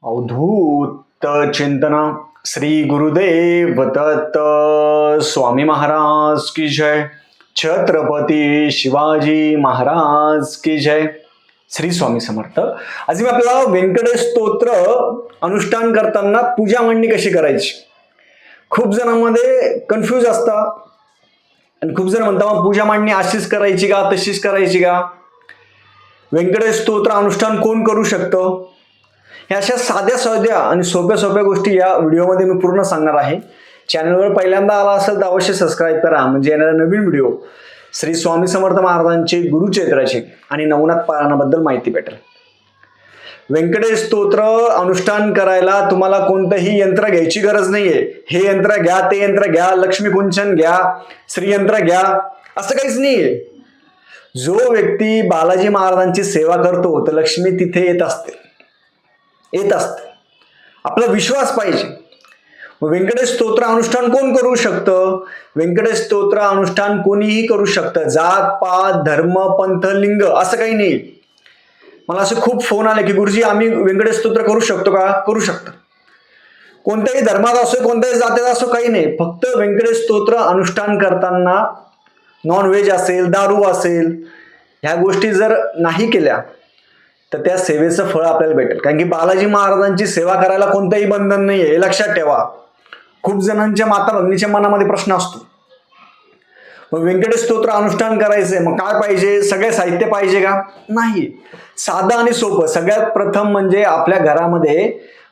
अवधूत चिंतन श्री गुरुदेव दत्त स्वामी महाराज की जय. छत्रपती शिवाजी महाराज की जय. श्री स्वामी समर्थ. आज मी आपल्याला व्यंकटेश स्तोत्र अनुष्ठान करताना पूजा मांडणी कशी करायची. खूप जणांमध्ये कन्फ्यूज असतात आणि खूप जण म्हणतात मग पूजा मांडणी अशीच करायची का तशीच करायची का. व्यंकटेश स्तोत्र अनुष्ठान कोण करू शकतं, ह्या अशा साध्या साध्या आणि सोप्या सोप्या गोष्टी या व्हिडिओमध्ये मी पूर्ण सांगणार आहे. चॅनलवर पहिल्यांदा आला असेल तर अवश्य सबस्क्राईब करा, म्हणजे येणारा नवीन व्हिडिओ श्री स्वामी समर्थ महाराजांचे गुरुचरित्राचे आणि नवनाथ पारायणाबद्दल माहिती भेटेल. व्यंकटेश स्तोत्र अनुष्ठान करायला तुम्हाला कोणतंही यंत्र घ्यायची गरज नाहीये. हे यंत्र घ्या, ते यंत्र घ्या, लक्ष्मी कुंचन घ्या, श्रीयंत्र घ्या, असं काहीच नाहीये. जो व्यक्ती बालाजी महाराजांची सेवा करतो तर लक्ष्मी तिथे येत असते. आपला विश्वास पाहिजे. व्यंकटेश स्तोत्र अनुष्ठान कोण करू शकतं. व्यंकटेश स्तोत्र अनुष्ठान कोणीही करू शकतं. जात पात धर्म पंथ लिंग असं काही नाही. मला असे खूप फोन आले की गुरुजी आम्ही व्यंकटेश स्तोत्र करू शकतो का. करू शकतो. कोणत्याही धर्मात असो कोणत्याही जातीचा असो काही नाही. फक्त व्यंकटेश स्तोत्र अनुष्ठान करताना नॉनव्हेज असेल दारू असेल ह्या गोष्टी जर नाही केल्या तर त्या सेवेचं फळ आपल्याला भेटेल. कारण की बालाजी महाराजांची सेवा करायला कोणतंही बंधन नाहीये, हे लक्षात ठेवा. खूप जणांच्या माता भगिनीच्या मनामध्ये प्रश्न असतो, मग व्यंकटेश स्तोत्र अनुष्ठान करायचंय मग काय पाहिजे, सगळे साहित्य पाहिजे का. नाही, साधं आणि सोपं. सगळ्यात प्रथम म्हणजे आपल्या घरामध्ये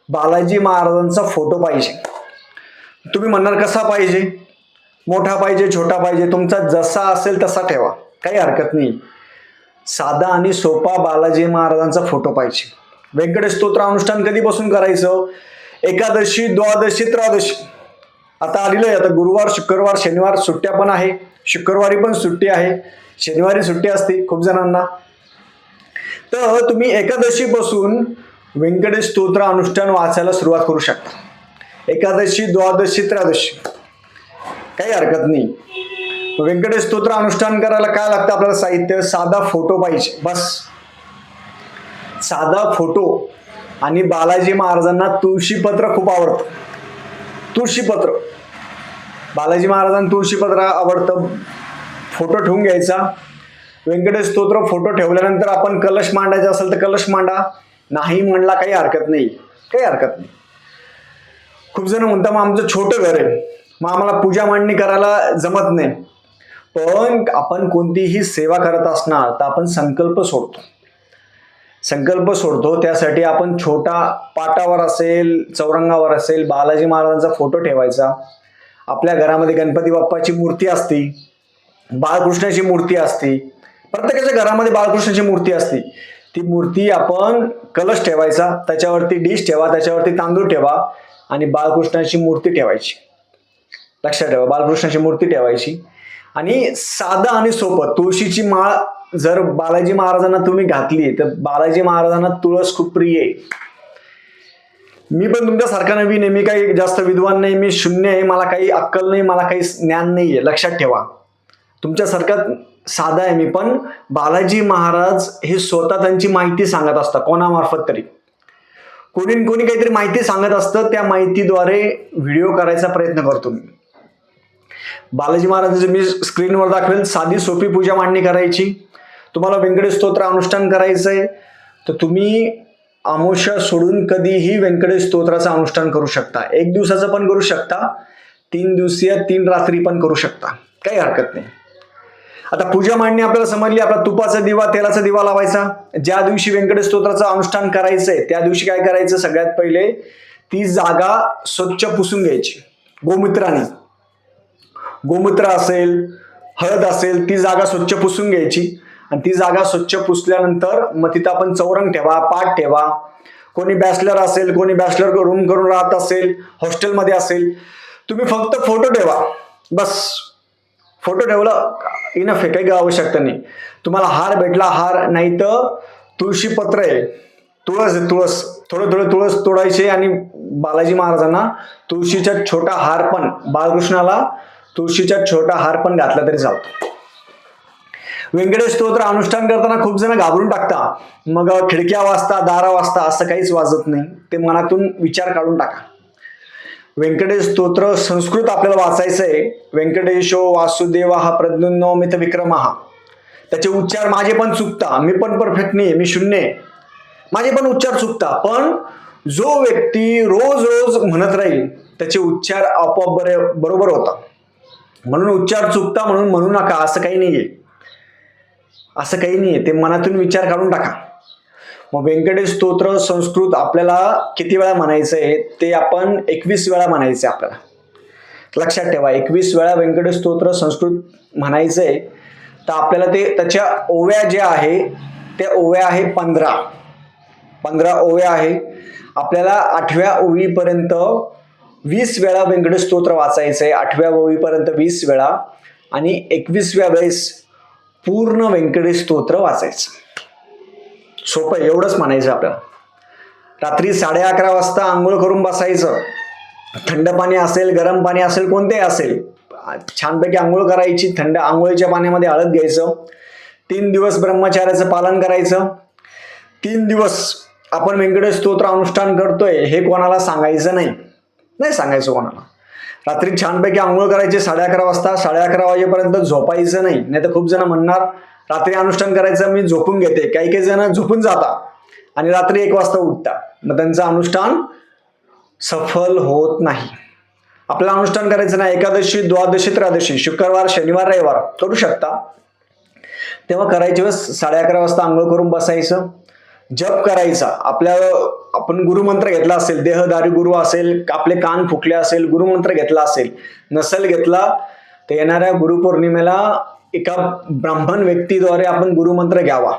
बालाजी महाराजांचा फोटो पाहिजे. तुम्ही म्हणणार कसा पाहिजे, मोठा पाहिजे छोटा पाहिजे, तुमचा जसा असेल तसा ठेवा, काही हरकत नाही. साधा आणि सोपा बालाजी महाराजांचा फोटो पाहिजे. व्यंकटेश स्तोत्र अनुष्ठान कधीपासून करायचं. एकादशी द्वादशी त्रयोदशी आता आलेलं आहे. आता गुरुवार शुक्रवार शनिवार सुट्ट्या पण आहे. शुक्रवारी पण सुट्टी आहे, शनिवारी सुट्टी असते खूप जणांना. तर तुम्ही एकादशी पासून व्यंकटेश स्तोत्र अनुष्ठान वाचायला सुरुवात करू शकता. एकादशी द्वादशी त्रयोदशी काही हरकत नाही. व्यंकटेश स्तोत्र अनुष्ठान करायला काय लागतं आपल्याला साहित्य. साधा फोटो पाहिजे, बस. साधा फोटो. आणि बालाजी महाराजांना तुळशीपत्र खूप आवडतं. तुळशीपत्र बालाजी महाराजांना तुळशीपत्र आवडतं. फोटो ठेवून घ्यायचा. व्यंकटेश स्तोत्र फोटो ठेवल्यानंतर आपण कलश मांडायचा असेल तर कलश मांडा, नाही म्हणला काही हरकत नाही, काही हरकत नाही. खूप जण म्हणतात मग आमचं छोटं घर आहे, मग आम्हाला पूजा मांडणी करायला जमत नाही. पण आपण कोणतीही सेवा करत असणार तर आपण संकल्प सोडतो. त्यासाठी आपण छोटा पाटावर असेल चौरंगावर असेल बालाजी महाराजांचा फोटो ठेवायचा. आपल्या घरामध्ये गणपती बाप्पाची मूर्ती असते, बाळकृष्णाची मूर्ती असते, प्रत्येकाच्या घरामध्ये बाळकृष्णाची मूर्ती असते. ती मूर्ती आपण कलश ठेवायचा, त्याच्यावरती डिश ठेवा, त्याच्यावरती तांदूळ ठेवा आणि बाळकृष्णाची मूर्ती ठेवायची. लक्षात ठेवा, बाळकृष्णाची मूर्ती ठेवायची. आणि साधं आणि सोपं. तुळशीची माळ जर बालाजी महाराजांना तुम्ही घातली तर बालाजी महाराजांना तुळस खूप प्रिय आहे. मी पण तुमच्यासारखा नवीन आहे, मी काही जास्त विद्वान नाही, मी शून्य आहे, मला काही अक्कल नाही, मला काही ज्ञान नाहीये. लक्षात ठेवा, तुमच्यासारखा साधा आहे मी. पण बालाजी महाराज हे स्वतः त्यांची माहिती सांगत असतात, कोणामार्फत तरी. कोणी काहीतरी माहिती सांगत असतं, त्या माहितीद्वारे व्हिडिओ करायचा प्रयत्न करतो मी. बालाजी महाराजांचं मी स्क्रीनवर दाखवेल. साधी सोपी पूजा मांडणी करायची. तुम्हाला व्यंकटेश स्तोत्र अनुष्ठान करायचंय तर तुम्ही अमावस्या सोडून कधीही व्यंकटेश स्तोत्राचं अनुष्ठान करू शकता. 1 दिवसाचं पण करू शकता, 3 दिवसीय 3 रात्री पण करू शकता, काही हरकत नाही. आता पूजा मांडणी आपल्याला समजली. आपला तुपाचा दिवा तेलाचा दिवा लावायचा. ज्या दिवशी व्यंकटेश स्तोत्राचं अनुष्ठान करायचंय त्या दिवशी काय करायचं, सगळ्यात पहिले ती जागा स्वच्छ पुसून घ्यायची गोमूत्राने. गोमूत्र असेल हळद असेल ती जागा स्वच्छ पुसून घ्यायची. आणि ती जागा स्वच्छ पुसल्यानंतर मग तिथं आपण चौरंग ठेवा, पाट ठेवा. कोणी बॅचलर असेल, कोणी बॅचलर रूम करून राहत असेल, हॉस्टेलमध्ये असेल, तुम्ही फक्त फोटो ठेवा, बस. फोटो ठेवला इनफ आहे, काही आवश्यकता नाही. तुम्हाला हार भेटला हार, नाही तर तुळशीपत्र आहे, तुळस थोडं तुळस तोडायचे आणि बालाजी महाराजांना तुळशीचा छोटा हार पण, बाळकृष्णाला तुळशीचा छोटा हार पण घातला तरी चालतो. व्यंकटेश स्तोत्र अनुष्ठान करताना खूप जण घाबरून टाकता, मग खिडक्या वाजता दारा वाजता असं काहीच वाजत नाही. ते मनातून विचार काढून टाका. व्यंकटेश स्तोत्र संस्कृत आपल्याला वाचायचंय. व्यंकटेशो वासुदेवा प्रद्युम्नो मित विक्रमः. त्याचे उच्चार माझे पण चुकता, मी पण परफेक्ट नाही, मी शून्य आहे, माझे पण उच्चार चुकता. पण जो व्यक्ती रोज रोज म्हणत राहील त्याचे उच्चार आपोआप बरोबर होतात. म्हणून उच्चार चुकता म्हणून म्हणू नका, असं काही नाहीये, असं काही नाहीये. ते मनातून विचार काढून टाका. मग व्यंकटेश स्तोत्र संस्कृत आपल्याला किती वेळा म्हणायचंय ते आपण 21 वेळा म्हणायचंय. आपल्याला लक्षात ठेवा, 21 वेळा व्यंकटेश स्तोत्र संस्कृत म्हणायचंय. तर आपल्याला ते त्याच्या ओव्या ज्या आहे त्या ओव्या आहे 15 ओव्या आहे. आपल्याला 8व्या ओवीपर्यंत 20 वेळा व्यंकटेश स्तोत्र वाचायचंय. 8व्या ओवीपर्यंत 20 वेळा आणि 21व्या वेळेस पूर्ण व्यंकटेश स्तोत्र वाचायचं. सोपं, एवढंच म्हणायचं आपल्याला. रात्री 11:30 वाजता आंघोळ करून बसायचं. थंड पाणी असेल, गरम पाणी असेल, कोणतेही असेल, छानपैकी आंघोळ करायची. थंड आंघोळीच्या पाण्यामध्ये हळद घ्यायचं. 3 दिवस ब्रह्मचार्याचं पालन करायचं. 3 दिवस आपण व्यंकटेश स्तोत्र अनुष्ठान करतोय हे कोणाला सांगायचं नाही सांगायचं कोणाला. रात्री छानपैकी आंघोळ करायची 11:30 वाजता. 11:30 वाजेपर्यंत झोपायचं नाही तर खूप जण म्हणणार रात्री अनुष्ठान करायचं, मी झोपून घेते. काही जण झोपून जातात आणि रात्री 1 वाजता उठतात. मग त्यांचं अनुष्ठान सफल होत नाही. आपल्याला अनुष्ठान करायचं नाही. एकादशी, द्वादशी, त्रयोदशी, शुक्रवार, शनिवार, रविवार करू शकता. तेव्हा करायच्या वेळेस 11:30 वाजता आंघोळ करून बसायचं. जप करायचा. आपण गुरुमंत्र घेतला असेल, देहधारी गुरु असेल, आपले कान फुकले असेल, गुरुमंत्र घेतला असेल. नसेल घेतला तर येणाऱ्या गुरुपौर्णिमेला एका ब्राह्मण व्यक्तीद्वारे आपण गुरुमंत्र घ्यावा.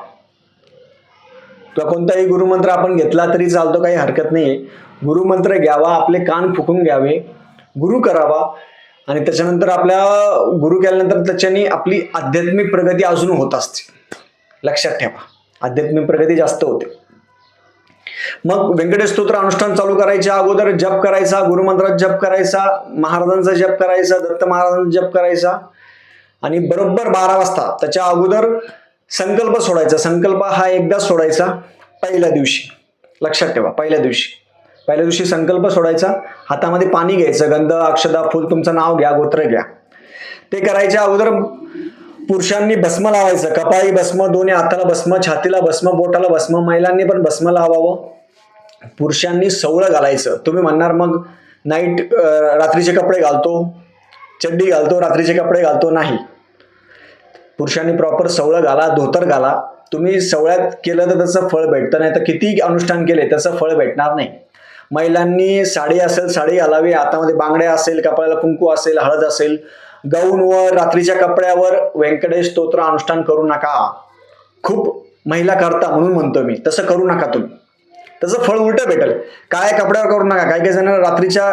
किंवा कोणताही गुरुमंत्र आपण घेतला तरी चालतो, काही हरकत नाहीये. गुरुमंत्र घ्यावा, आपले कान फुकून घ्यावे, गुरु करावा आणि त्याच्यानंतर आपल्या गुरु केल्यानंतर त्याच्याने आपली आध्यात्मिक प्रगती अजून होत असते. लक्षात ठेवा, आध्यात्मिक प्रगती जास्त होते. मग व्यंकटेश स्तोत्र अनुष्ठान चालू करायच्या अगोदर जप करायचा, गुरुमंत्रात जप करायचा, महाराजांचा जप करायचा, दत्त महाराजांचा जप करायचा आणि बरोबर 12 वाजता त्याच्या अगोदर संकल्प सोडायचा. संकल्प हा एकदा सोडायचा पहिल्या दिवशी. लक्षात ठेवा, पहिल्या दिवशी संकल्प सोडायचा. हातामध्ये पाणी घ्यायचं, गंध, अक्षदा, फुल, तुमचं नाव घ्या, गोत्र घ्या. ते करायच्या अगोदर पुरुषांनी भस्म लावायचं. कपाळी भस्म, दोन्ही हाताला भस्म, छातीला भस्म, बोटाला भस्म. महिलांनी पण भस्म लावावं. पुरुषांनी सवळं घालायचं. तुम्ही म्हणणार मग रात्रीचे कपडे घालतो, चड्डी घालतो, रात्रीचे कपडे घालतो. नाही, पुरुषांनी प्रॉपर सवळं घाला, धोतर घाला. तुम्ही सवळ्यात केलं तर त्याचं फळ भेटतं, नाही तर किती अनुष्ठान केले त्याचं फळ भेटणार नाही. महिलांनी साडी असेल साडी घालावी, हातामध्ये बांगड्या असेल, कपाळाला कुंकू असेल, हळद असेल. गाऊनवर, रात्रीच्या कपड्यावर व्यंकटेश स्तोत्र अनुष्ठान करू नका. खूप महिला करता म्हणून म्हणतो मी, तसं करू नका तुम्ही. त्याचं फळ उलटं भेटेल. काळ्या कपड्यावर करू नका. काही जण रात्रीच्या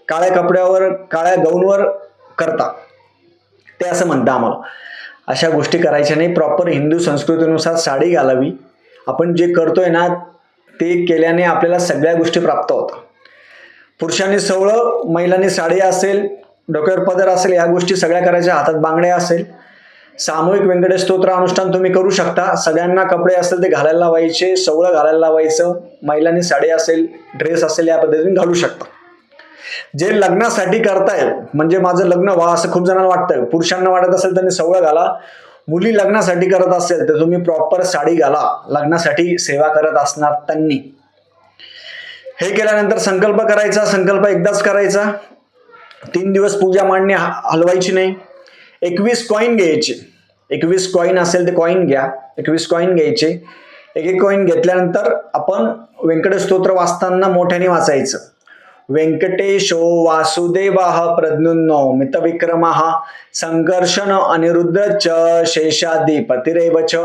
काळ्या कपड्यावर, काळ्या गाऊनवर करता, ते असं म्हणतं आम्हाला. अशा गोष्टी करायच्या नाही. प्रॉपर हिंदू संस्कृतीनुसार साडी घालावी. आपण जे करतोय ना ते केल्याने आपल्याला सगळ्या गोष्टी प्राप्त होतात. पुरुषांनी सवळं, महिलांनी साडी असेल, डोक्यावर पदर असेल, या गोष्टी सगळ्या करायच्या. हातात बांगड्या असेल. सामूहिक व्यंकटेश स्तोत्र अनुष्ठान तुम्ही करू शकता. सगळ्यांना कपडे असेल ते घालायला लावायचे, सवळं घालायला लावायचं. महिलांनी साडी असेल, ड्रेस असेल, या पद्धतीने घालू शकता. जे लग्नासाठी करताय, म्हणजे माझं लग्न व्हा असं खूप जणांना वाटतं, पुरुषांना वाटत असेल त्यांनी सवळं घाला. मुली लग्नासाठी करत असेल तर तुम्ही प्रॉपर साडी घाला. लग्नासाठी सेवा करत असणार त्यांनी. हे केल्यानंतर संकल्प करायचा. संकल्प एकदाच करायचा. 3 दिवस पूजा मांडणी हलवायची नाही. 21 कॉईन घ्यायचे. 21 कॉईन असेल ते कॉईन घ्या. 21 कॉईन घ्यायचे. एक कॉईन घेतल्यानंतर आपण व्यंकटेश स्तोत्र वाचताना मोठ्याने वाचायचं. व्यंकटेशो वासुदेवाः प्रद्युम्नो मितविक्रमः संकर्षण अनिरुद्ध च शेषाधिपतिरेव च.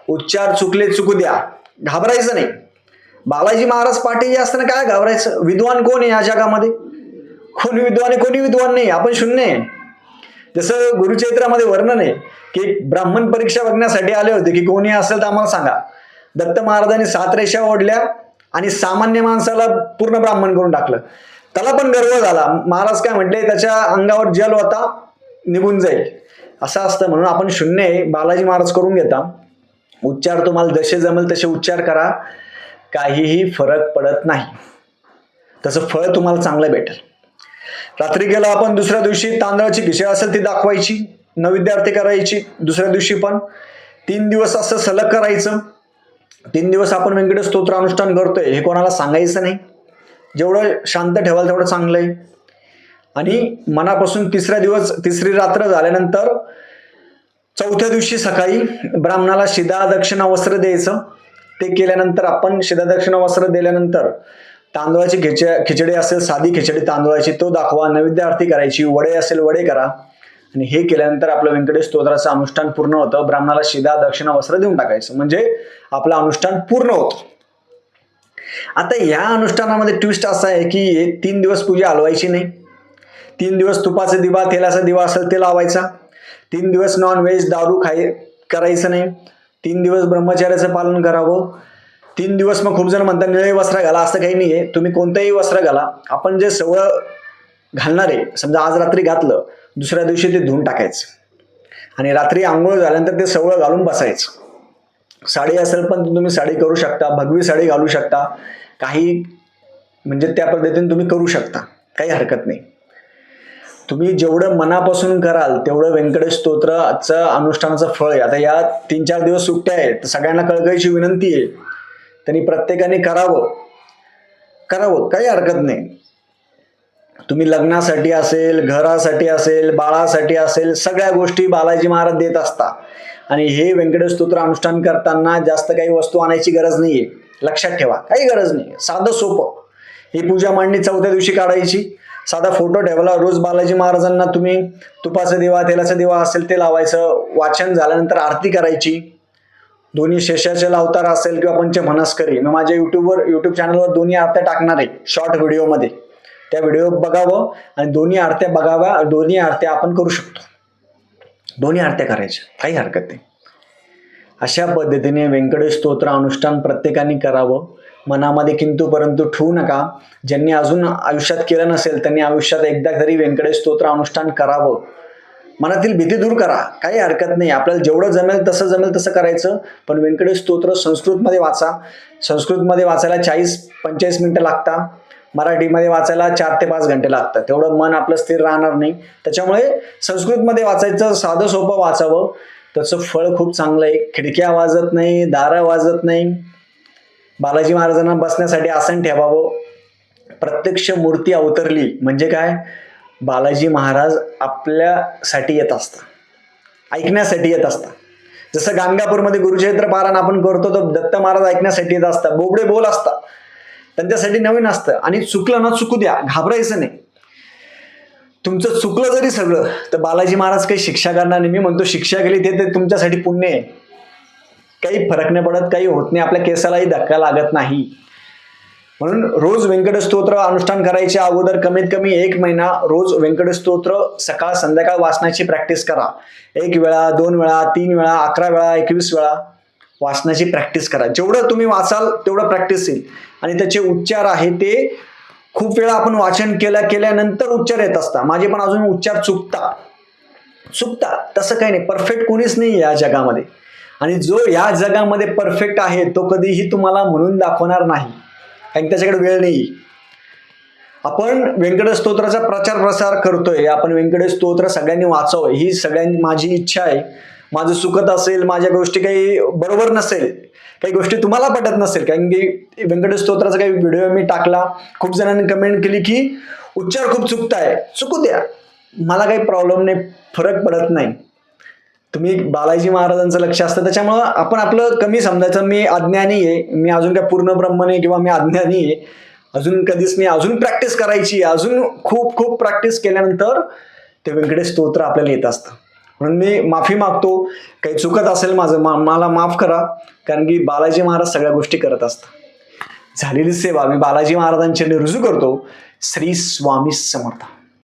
उच्चार चुकले चुकू द्या, घाबरायचं नाही. बालाजी महाराज पाटील असताना काय घाबरायचं? विद्वान कोण आहे या जगामध्ये? कोणी विद्वान आहे? कोणी विद्वान नाही. आपण शून्य आहे. जसं गुरुचरित्रामध्ये वर्णन आहे की ब्राह्मण परीक्षा बघण्यासाठी आले होते की कोणी असेल तर आम्हाला सांगा. दत्त महाराजांनी 7 रेषा ओढल्या आणि सामान्य माणसाला पूर्ण ब्राह्मण करून टाकलं. त्याला पण गर्व झाला. महाराज काय म्हटले, त्याच्या अंगावर जल होता, निघून जाईल. असं असतं. म्हणून आपण शून्य बालाजी महाराज करून घेता. उच्चार तुम्हाला जसे जमेल तसे उच्चार करा, काहीही फरक पडत नाही. तसं फळ तुम्हाला चांगलं भेटेल. रात्री गेला आपण दुसऱ्या दिवशी तांदळाची खिचडी असेल ती दाखवायची, नैवेद्य आरती करायची. दुसऱ्या दिवशी पण 3 दिवस असं सलग करायचं. 3 दिवस आपण व्यंकटेश स्तोत्र अनुष्ठान करतोय हे कोणाला सांगायचं नाही. जेवढं शांत ठेवाल तेवढं चांगलं आहे. आणि मनापासून तिसरी रात्र झाल्यानंतर चौथ्या दिवशी सकाळी ब्राह्मणाला शिदा दक्षिणा वस्त्र द्यायचं. ते केल्यानंतर आपण शिदा दक्षिणा वस्त्र दिल्यानंतर तांदूळाची खिचडी असेल साधी खिचडी तांदूळाची तो दाखवा, नैवेद्य आरती करायची, वडे असेल वडे करा. आणि हे केल्यानंतर आपलं व्यंकटेश स्तोत्राचं अनुष्ठान पूर्ण होतं. ब्राह्मणाला शिदा दक्षिणा वस्त्र देऊन टाकायचं, म्हणजे आपलं अनुष्ठान पूर्ण होतं. आता या अनुष्ठानामध्ये ट्विस्ट असा आहे की 3 दिवस पूजा हलवायची नाही. 3 दिवस तुपाचा दिवा तेलाचा दिवा असेल ते लावायचा. 3 दिवस नॉन व्हेज दारू करायचं नाही. 3 दिवस ब्रह्मचर्याचं पालन करावं. 3 दिवस मग खूप जण म्हणतात निळे वस्त्र घाला, असं काही नाहीये. तुम्ही कोणतंही वस्त्र घाला. आपण जे सवळ घालणार आहे, समजा आज रात्री घातलं, दुसऱ्या दिवशी ते धुवून टाकायचं आणि रात्री आंघोळ झाल्यानंतर ते सवळ घालून बसायचं. साडी असेल पण तुम्ही साडी करू शकता, भगवी साडी घालू शकता, काही म्हणजे त्या पद्धतीने तुम्ही करू शकता, काही हरकत नाही. तुम्ही जेवढं मनापासून कराल तेवढं व्यंकटेश स्तोत्राचं अनुष्ठानाचं फळ आहे. आता या 3-4 दिवस सुट्ट्या आहेत, तर सगळ्यांना कळकळीची विनंती आहे, त्यांनी प्रत्येकाने करावं, काही हरकत नाही. तुम्ही लग्नासाठी असेल, घरासाठी असेल, बाळासाठी असेल, सगळ्या गोष्टी बालाजी महाराज देत असता. आणि हे व्यंकटेश स्तोत्र अनुष्ठान करताना जास्त काही वस्तू आणायची गरज नाहीये, लक्षात ठेवा, काही गरज नाही. साधं सोपं ही पूजा मांडणी चौथ्या दिवशी काढायची. साधा फोटो ठेवला, रोज बालाजी महाराजांना तुम्ही तुपाचा दिवा तेलाचा दिवा असेल ते लावायचं. वाचन झाल्यानंतर आरती करायची. दोन्ही शेषाचल अवतार असेल किंवा पंचमनस्करी, मी माझ्या युट्यूब चॅनलवर दोन्ही आरत्या टाकणार आहे शॉर्ट व्हिडिओमध्ये. त्या व्हिडिओ बघावं आणि दोन्ही आरत्या बघाव्या. दोन्ही आरत्या आपण करू शकतो, दोन्ही आरत्या करायच्या, काही हरकत नाही. अशा पद्धतीने व्यंकटेश स्तोत्र अनुष्ठान प्रत्येकाने करावं. मनामध्ये किंतु परंतु ठेवू नका. ज्यांनी अजून आयुष्यात केलं नसेल त्यांनी आयुष्यात एकदा तरी व्यंकटेश स्तोत्र अनुष्ठान करावं. मनातील भीती दूर करा, काही हरकत नाही. आपल्याला जेवढं जमेल तसं करायचं. पण व्यंकटेश स्तोत्र संस्कृतमध्ये वाचा. संस्कृतमध्ये वाचायला 40-45 मिनिटं लागतात. मराठीमध्ये वाचायला 4 ते 5 घंटे लागतात. तेवढं मन आपलं स्थिर राहणार नाही. त्याच्यामुळे संस्कृतमध्ये वाचायचं, साधं सोपं वाचावं. त्याचं फळ खूप चांगलं आहे. खिडक्या वाजत नाही, दारं वाजत नाही. बालाजी महाराजांना बसण्यासाठी आसन ठेवावं. प्रत्यक्ष मूर्ती अवतरली म्हणजे काय, बालाजी महाराज आपल्यासाठी येत असतात, ऐकण्यासाठी येत असतात. जसं गाणगापूरमध्ये गुरुचरित्र पारायण आपण करतो तर दत्त महाराज ऐकण्यासाठी येत असतात. बोबडे बोल असतात, त्यांच्यासाठी नवीन असतं. आणि चुकलं ना चुकू द्या, घाबरायचं नाही. तुमचं चुकलं जरी सगळं तर बालाजी महाराज काही शिक्षा करणार नाही. मी म्हणतो शिक्षा केली ते तुमच्यासाठी पुण्य आहे. काही फरक नाही पडत, काही होत नाही, आपल्या केसालाही धक्का लागत नाही. म्हणून रोज व्यंकटेश स्तोत्र अनुष्ठान करायच्या अगोदर कमीत कमी 1 महिना रोज व्यंकटेश स्तोत्र सकाळ संध्याकाळ वाचण्याची प्रॅक्टिस करा. 1 वेळा, 2 वेळा, 3 वेळा, 11 वेळा, 21 वेळा वाचण्याची प्रॅक्टिस करा. जेवढं तुम्ही वाचाल तेवढं प्रॅक्टिस येईल. आणि त्याचे उच्चार आहे ते खूप वेळा आपण वाचन केल्यानंतर उच्चार येत असतात. माझे पण अजून उच्चार चुकतात. तसं काही नाही, परफेक्ट कोणीच नाही या जगामध्ये. आणि जो या जगामध्ये परफेक्ट आहे तो कधीही तुम्हाला म्हणून दाखवणार नाही, कारण त्याच्याकडे वेळ नाही. आपण व्यंकटेश स्तोत्राचा प्रचार प्रसार करतोय. आपण व्यंकटेश स्तोत्र सगळ्यांनी वाचावं ही सगळ्यांनी माझी इच्छा आहे. माझं चुकत असेल, माझ्या गोष्टी काही बरोबर नसेल, काही गोष्टी तुम्हाला पटत नसेल, कारण की व्यंकटेश स्तोत्राचा काही व्हिडिओ मी टाकला, खूप जणांनी कमेंट केली की उच्चार खूप चुकताय. चुकू द्या, मला काही प्रॉब्लेम नाही, फरक पडत नाही. तुम्ही बालाजी महाराजांचं लक्ष असतं त्याच्यामुळं आपण आपलं कमी समजायचं. मी अज्ञानी आहे, मी अजून काय पूर्ण ब्रह्म नाही किंवा मी अज्ञानी आहे, अजून कधीच नाही. अजून प्रॅक्टिस करायची, अजून खूप प्रॅक्टिस केल्यानंतर ते व्यंकटेश स्तोत्र आपल्याला येत असतं. म्हणून मी माफी मागतो, काही चुकत असेल माझं मला माफ करा, कारण की बालाजी महाराज सगळ्या गोष्टी करत असतात. झालेली सेवा मी बालाजी महाराजांची रुजू करतो. श्री स्वामी समर्थ.